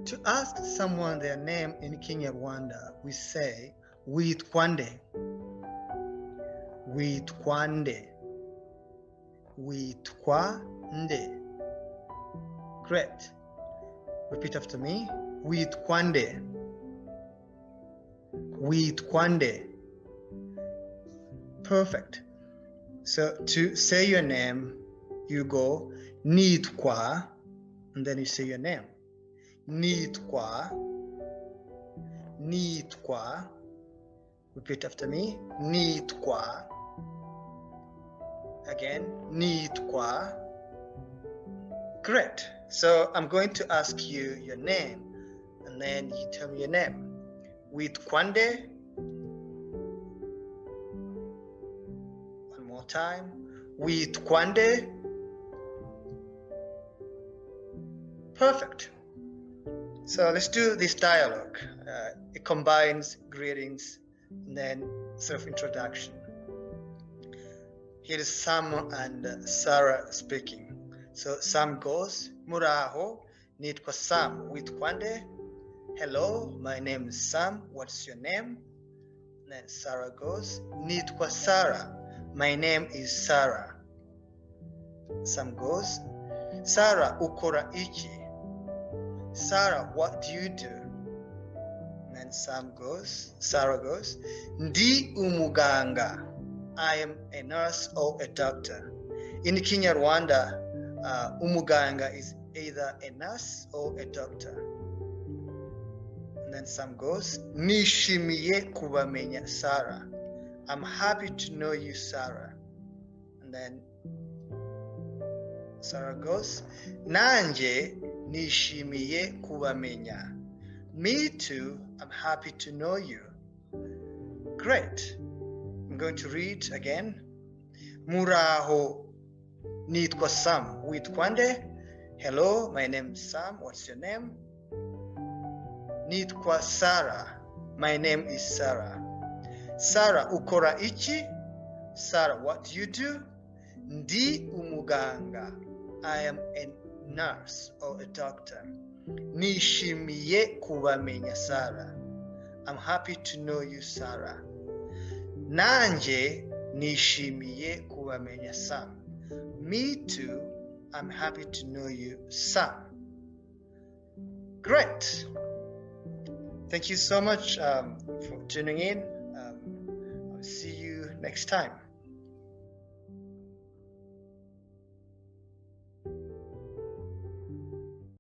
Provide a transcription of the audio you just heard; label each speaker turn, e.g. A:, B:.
A: To ask someone their name in Kinyarwanda, we say witwande, witwande, witwande. Great. Repeat after me. Witwande, witwande. Perfect. So to say your name, you go nitwa, and then you say your name. Nitwa, nitwa. Repeat after me. Nitwa. Again, nitwa. Great. So I'm going to ask you your name, and then you tell me your name. Witwande. One more time. Witwande. Perfect. So let's do this dialogue. It combines greetings and then self-introduction. Here is Sam and Sarah speaking. So Sam goes, Muraho, nitwa Sam, witwande. Hello, my name is Sam, what's your name? And then Sarah goes, nitwa Sarah, my name is Sarah. Sam goes, Sarah, ukora ichi. Sarah, what do you do? And then Sarah goes, Ndi umuganga. I am a nurse or a doctor. In Kinyarwanda, umuganga is either a nurse or a doctor. And then Sam goes, Nishimiye kubamenya Sarah. I'm happy to know you, Sarah. And then Sarah goes, Nanje nishimiye kubamenya. Me too, I'm happy to know you. Great. I'm going to read again. Muraho, nitwa Sam, witwande. Hello, my name is Sam, what's your name? Nitwa Sarah, my name is Sarah. Sarah, ukora ichi? Sarah, what do you do? Ndi umuganga. I am a nurse or a doctor. Nishimiye kubamenya Sarah. I'm happy to know you, Sarah. Nanje nishimiye kubamenya Sam. Me too, I'm happy to know you, Sam. Great. Thank you so much for tuning in. I'll see you next time.